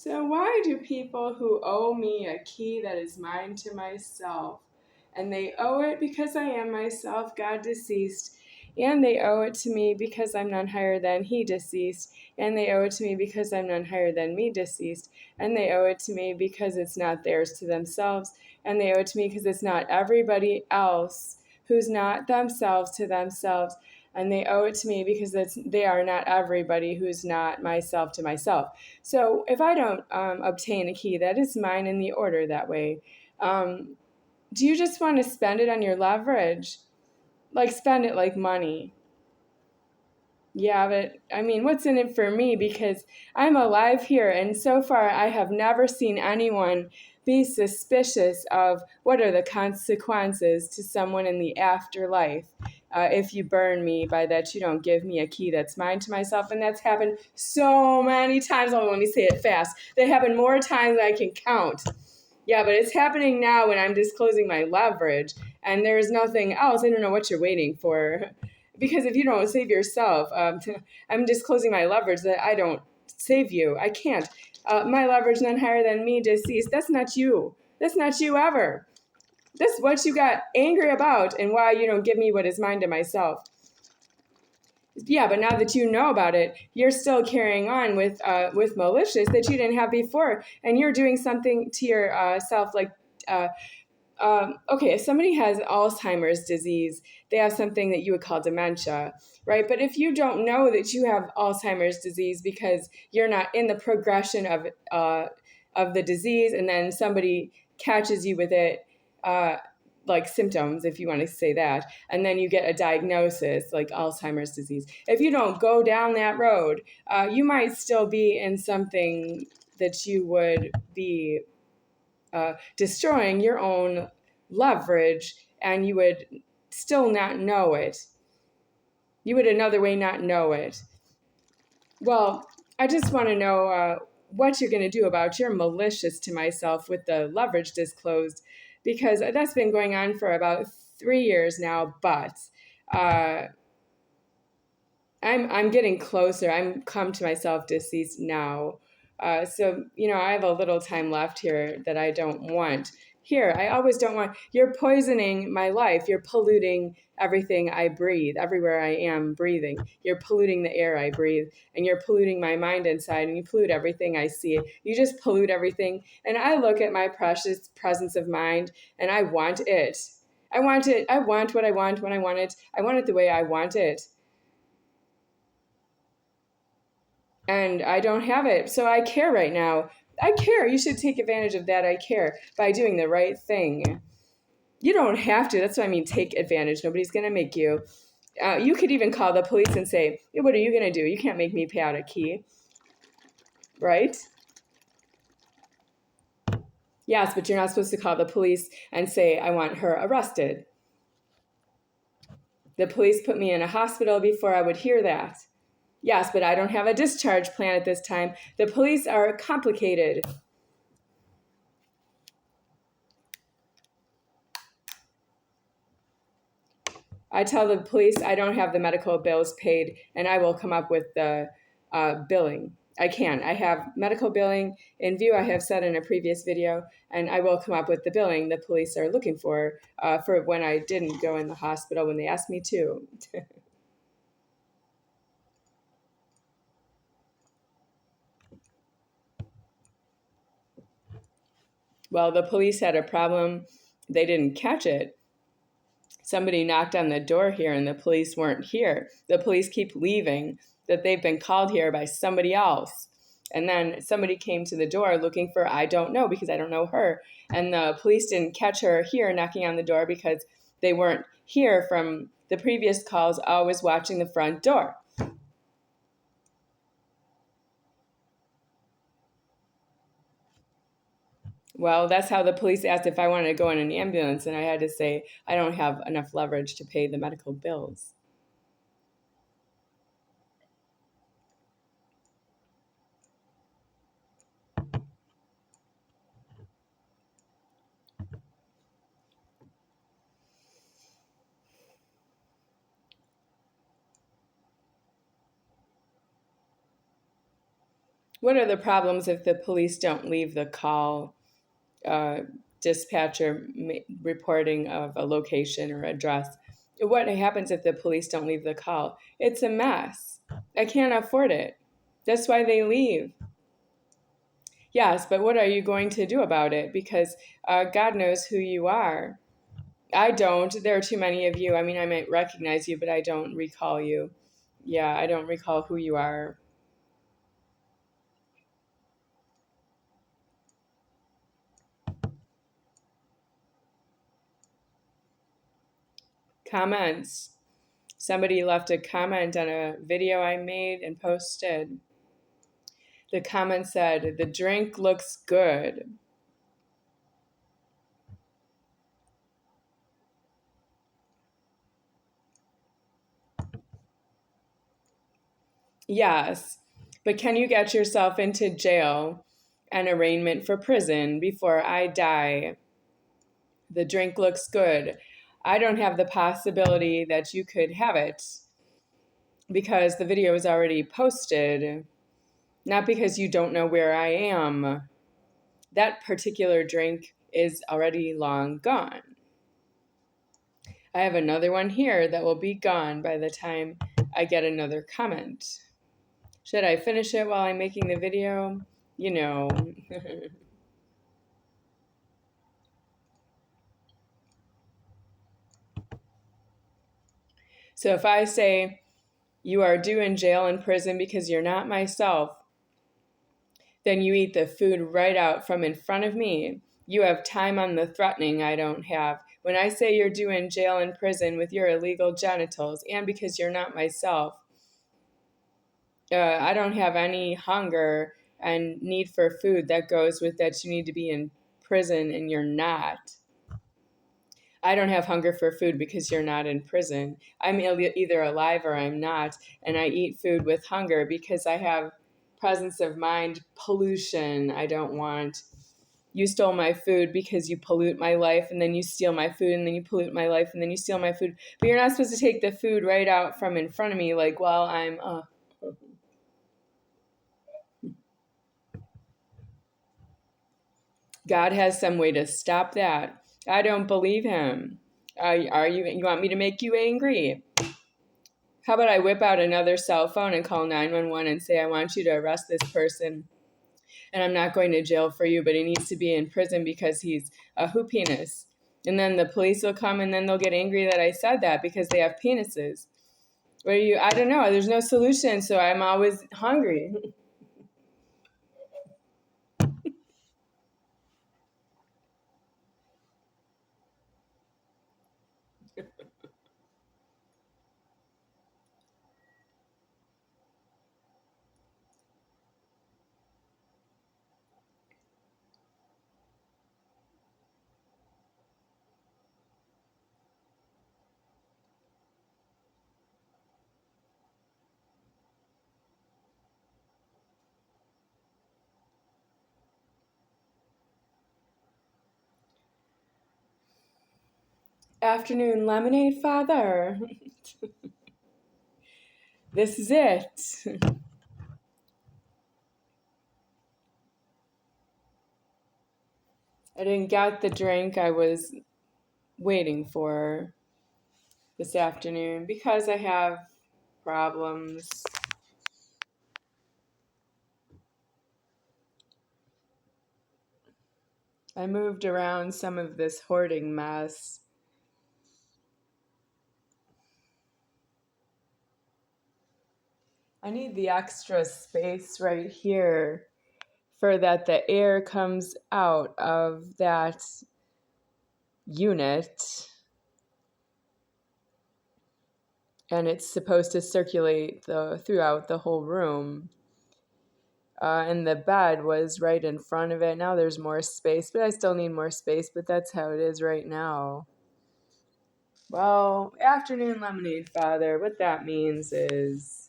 So, why do people who owe me a key that is mine to myself, and they owe it because I am myself, God deceased, and they owe it to me because I'm none higher than He deceased, and they owe it to me because I'm none higher than me deceased, and they owe it to me because it's not theirs to themselves, and they owe it to me because it's not everybody else who's not themselves to themselves, and they owe it to me because they are not everybody who's not myself to myself. So if I don't obtain a key that is mine in the order that way, do you just want to spend it on your leverage? Like spend it like money. Yeah, but I mean, what's in it for me? Because I'm alive here, and so far I have never seen anyone be suspicious of what are the consequences to someone in the afterlife if you burn me by that you don't give me a key that's mine to myself. And that's happened so many times. Oh, let me say it fast. They happen more times than I can count. Yeah, but it's happening now when I'm disclosing my leverage, and there's nothing else. I don't know what you're waiting for. Because if you don't save yourself, I'm disclosing my leverage that I don't save you. I can't. My leverage none higher than me deceased. That's not you. That's not you ever. That's what you got angry about and why you don't give me what is mine to myself. Yeah, but now that you know about it, you're still carrying on with malicious that you didn't have before, and you're doing something to yourself like. Okay, if somebody has Alzheimer's disease, they have something that you would call dementia, right? But if you don't know that you have Alzheimer's disease because you're not in the progression of the disease, and then somebody catches you with it, like symptoms, if you want to say that, and then you get a diagnosis like Alzheimer's disease. If you don't go down that road, you might still be in something that you would be destroying your own leverage, and you would still not know it. You would another way not know it. Well, I just want to know what you're going to do about your malicious to myself with the leverage disclosed, because that's been going on for about 3 years now. But uh, I'm getting closer. I'm come to myself deceased now. So, I have a little time left here that I don't want. Here, I always don't want. You're poisoning my life. You're polluting everything I breathe, everywhere I am breathing. You're polluting the air I breathe, and you're polluting my mind inside, and you pollute everything I see. You just pollute everything. And I look at my precious presence of mind, and I want it. I want it. I want what I want when I want it. I want it the way I want it. And I don't have it. So I care right now. I care. You should take advantage of that I care by doing the right thing. You don't have to. That's what I mean, take advantage. Nobody's going to make you. You could even call the police and say, hey, what are you going to do? You can't make me pay out a key. Right? Yes, but you're not supposed to call the police and say, I want her arrested. The police put me in a hospital before I would hear that. Yes, but I don't have a discharge plan at this time. The police are complicated. I tell the police I don't have the medical bills paid, and I will come up with the billing. I can. I have medical billing in view, I have said in a previous video, and I will come up with the billing the police are looking for when I didn't go in the hospital when they asked me to. Well, the police had a problem. They didn't catch it. Somebody knocked on the door here and the police weren't here. The police keep leaving, that they've been called here by somebody else. And then somebody came to the door looking for, I don't know, because I don't know her. And the police didn't catch her here knocking on the door because they weren't here from the previous calls, always watching the front door. Well, that's how the police asked if I wanted to go in an ambulance, and I had to say I don't have enough leverage to pay the medical bills. What are the problems if the police don't leave the call? Dispatcher reporting of a location or address. What happens if the police don't leave the call? It's a mess. I can't afford it. That's why they leave. Yes, but what are you going to do about it? Because God knows who you are. I don't. There are too many of you. I mean, I might recognize you, but I don't recall you. Yeah, I don't recall who you are. Comments. Somebody left a comment on a video I made and posted. The comment said, "The drink looks good." Yes, but can you get yourself into jail and arraignment for prison before I die? The drink looks good. I don't have the possibility that you could have it because the video is already posted, not because you don't know where I am. That particular drink is already long gone. I have another one here that will be gone by the time I get another comment. Should I finish it while I'm making the video? You know. So if I say, you are due in jail and prison because you're not myself, then you eat the food right out from in front of me. You have time on the threatening I don't have. When I say you're due in jail and prison with your illegal genitals and because you're not myself, I don't have any hunger and need for food that goes with that you need to be in prison and you're not. I don't have hunger for food because you're not in prison. I'm either alive or I'm not, and I eat food with hunger because I have presence of mind pollution I don't want. You stole my food because you pollute my life, and then you steal my food, and then you pollute my life, and then you steal my food. But you're not supposed to take the food right out from in front of me, like while I'm God has some way to stop that. I don't believe him. Are you? You want me to make you angry? How about I whip out another cell phone and call 911 and say, I want you to arrest this person and I'm not going to jail for you, but he needs to be in prison because he's a hoop penis. And then the police will come and then they'll get angry that I said that because they have penises. I don't know. There's no solution, so I'm always hungry. Afternoon lemonade, Father. This is it. I didn't get the drink I was waiting for this afternoon because I have problems. I moved around some of this hoarding mess. I need the extra space right here for that the air comes out of that unit and it's supposed to circulate throughout the whole room. And the bed was right in front of it. Now there's more space, but I still need more space, but that's how it is right now. Well, afternoon lemonade, Father, what that means is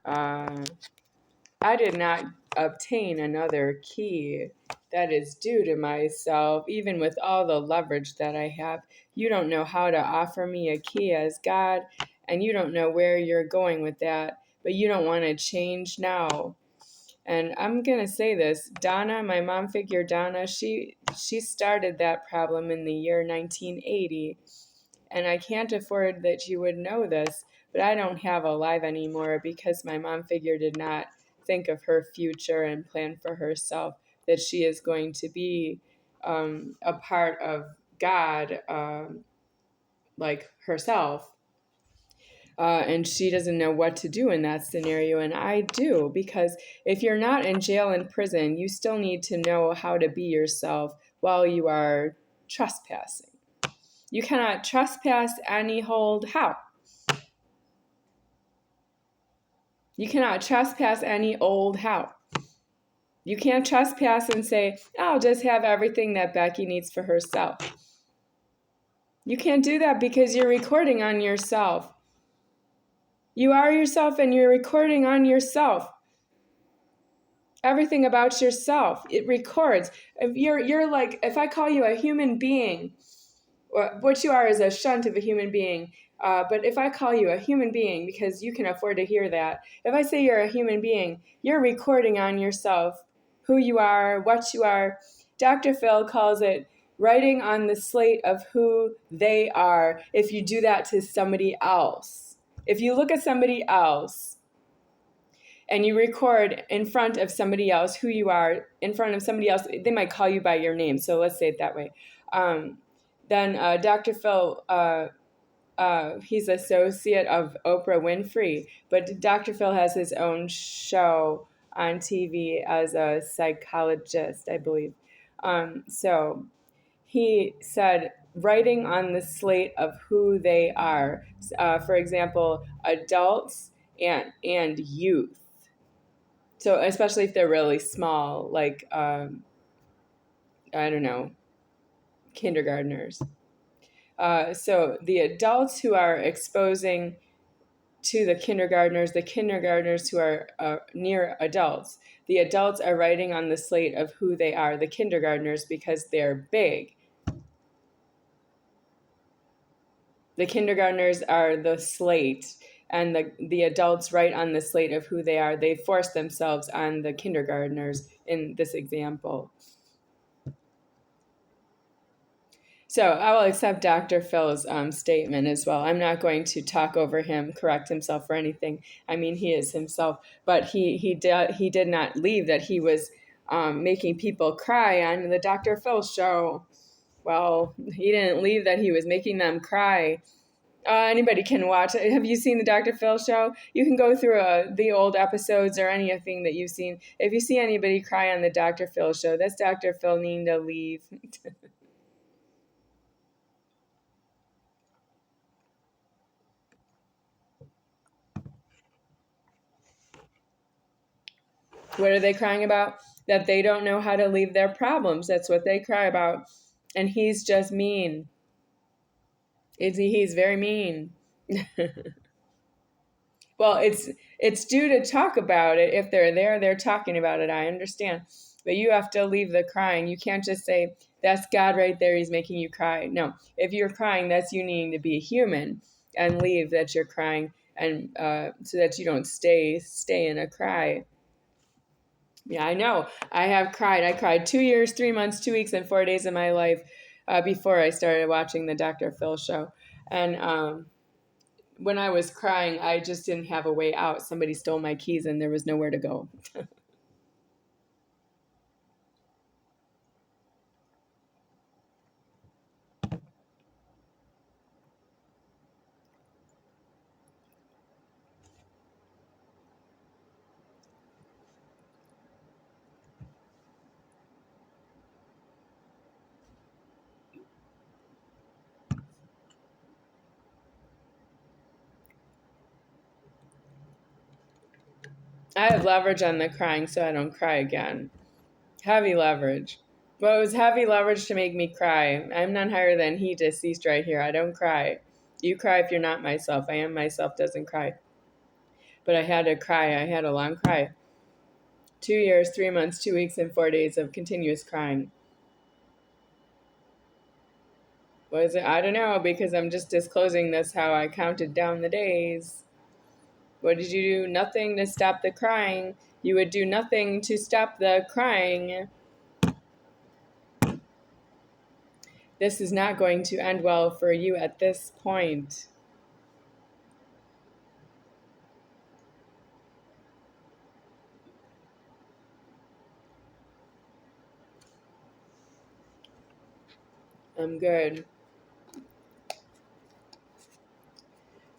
I did not obtain another key that is due to myself, even with all the leverage that I have. You don't know how to offer me a key as God, and you don't know where you're going with that. but you don't want to change now. And I'm going to say this, Donna, my mom figure Donna, she started that problem in the year 1980. And I can't afford that you would know this, but I don't have a live anymore because my mom figure did not think of her future and plan for herself, that she is going to be a part of God, like herself. And she doesn't know what to do in that scenario, and I do, because if you're not in jail and prison, you still need to know how to be yourself while you are trespassing. You cannot trespass any hold how. You cannot trespass any old how. You can't trespass and say, I'll just have everything that Becky needs for herself. You can't do that because you're recording on yourself. You are yourself and you're recording on yourself. Everything about yourself, it records. If you're like, if I call you a human being, what you are is a shunt of a human being. But if I call you a human being, because you can afford to hear that, if I say you're a human being, you're recording on yourself who you are, what you are. Dr. Phil calls it writing on the slate of who they are if you do that to somebody else. If you look at somebody else and you record in front of somebody else who you are, in front of somebody else, they might call you by your name, so let's say it that way. Then Dr. Phil, he's associate of Oprah Winfrey, but Dr. Phil has his own show on TV as a psychologist, I believe. So he said, writing on the slate of who they are, for example, adults and youth. So especially if they're really small, like, I don't know, kindergartners. So the adults who are exposing to the kindergartners who are near adults, the adults are writing on the slate of who they are, the kindergartners, because they're big. The kindergartners are the slate, and the adults write on the slate of who they are. They force themselves on the kindergartners in this example. So I will accept Dr. Phil's statement as well. I'm not going to talk over him, correct himself or anything. I mean, he is himself, but he did not leave that he was making people cry on the Dr. Phil show. Well, he didn't leave that he was making them cry. Anybody can watch. Have you seen the Dr. Phil show? You can go through the old episodes or anything that you've seen. If you see anybody cry on the Dr. Phil show, that's Dr. Phil needing to leave. What are they crying about? That they don't know how to leave their problems. That's what they cry about. And he's just mean. He's very mean. Well, it's due to talk about it. If they're there, they're talking about it. I understand. But you have to leave the crying. You can't just say, that's God right there. He's making you cry. No, if you're crying, that's you needing to be a human and leave that you're crying, and so that you don't stay in a cry. Yeah, I know. I have cried. I cried 2 years, 3 months, 2 weeks, and 4 days of my life before I started watching the Dr. Phil show. And when I was crying, I just didn't have a way out. Somebody stole my keys and there was nowhere to go. I have leverage on the crying so I don't cry again. Heavy leverage. But it was heavy leverage to make me cry. I'm none higher than he, deceased right here. I don't cry. You cry if you're not myself. I am myself, doesn't cry. But I had to cry. I had a long cry. 2 years, 3 months, 2 weeks, and 4 days of continuous crying. Was it? I don't know, because I'm just disclosing this how I counted down the days. What did you do? Nothing to stop the crying. You would do nothing to stop the crying. This is not going to end well for you at this point. I'm good.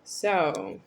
So,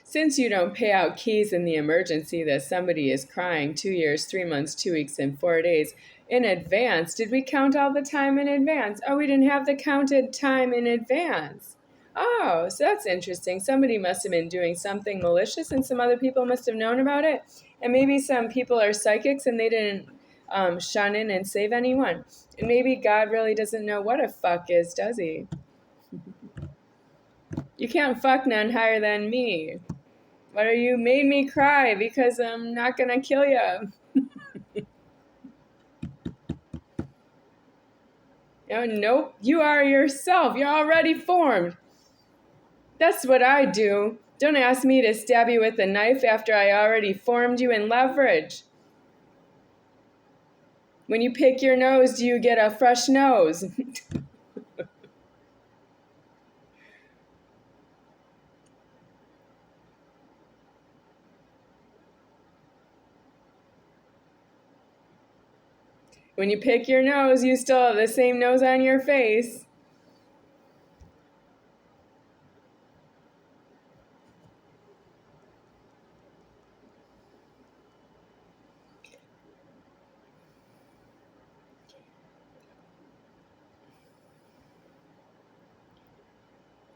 since you don't pay out keys in the emergency that somebody is crying 2 years, 3 months, 2 weeks, and 4 days in advance, did we count all the time in advance? Oh, we didn't have the counted time in advance. Oh, so that's interesting. Somebody must have been doing something malicious and some other people must have known about it. And maybe some people are psychics and they didn't shun in and save anyone. And maybe God really doesn't know what a fuck is, does he? You can't fuck none higher than me. What are you? Made me cry because I'm not gonna kill you. Nope. You are yourself. You're already formed. That's what I do. Don't ask me to stab you with a knife after I already formed you in leverage. When you pick your nose, do you get a fresh nose? When you pick your nose, you still have the same nose on your face.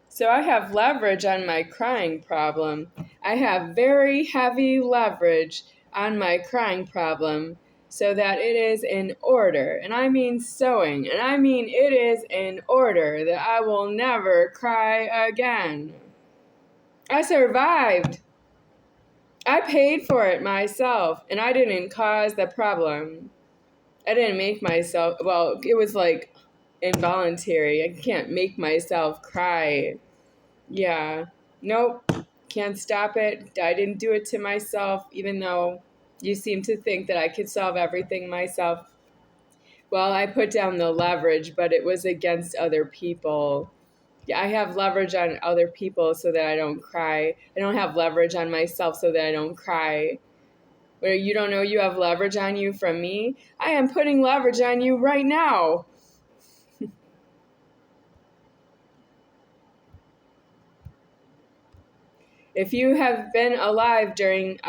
So I have leverage on my crying problem. I have very heavy leverage on my crying problem so that it is in order. And I mean sewing. And I mean it is in order that I will never cry again. I survived. I paid for it myself and I didn't cause the problem. I didn't make myself, well, it was like involuntary. I can't make myself cry. Yeah. Nope. Can't stop it. I didn't do it to myself, even though you seem to think that I could solve everything myself. Well, I put down the leverage, but it was against other people. Yeah, I have leverage on other people so that I don't cry. I don't have leverage on myself so that I don't cry. Where you don't know you have leverage on you from me? I am putting leverage on you right now. If you have been alive during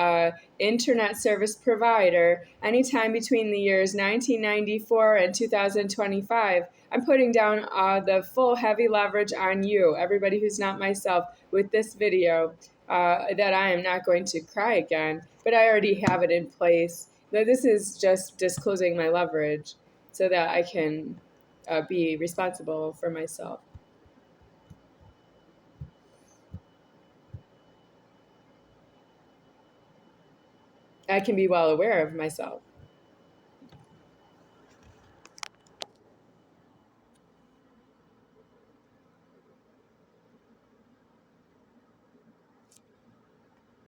internet service provider anytime between the years 1994 and 2025, I'm putting down the full heavy leverage on you, everybody who's not myself, with this video, that I am not going to cry again, but I already have it in place. This is just disclosing my leverage so that I can be responsible for myself. I can be well aware of myself.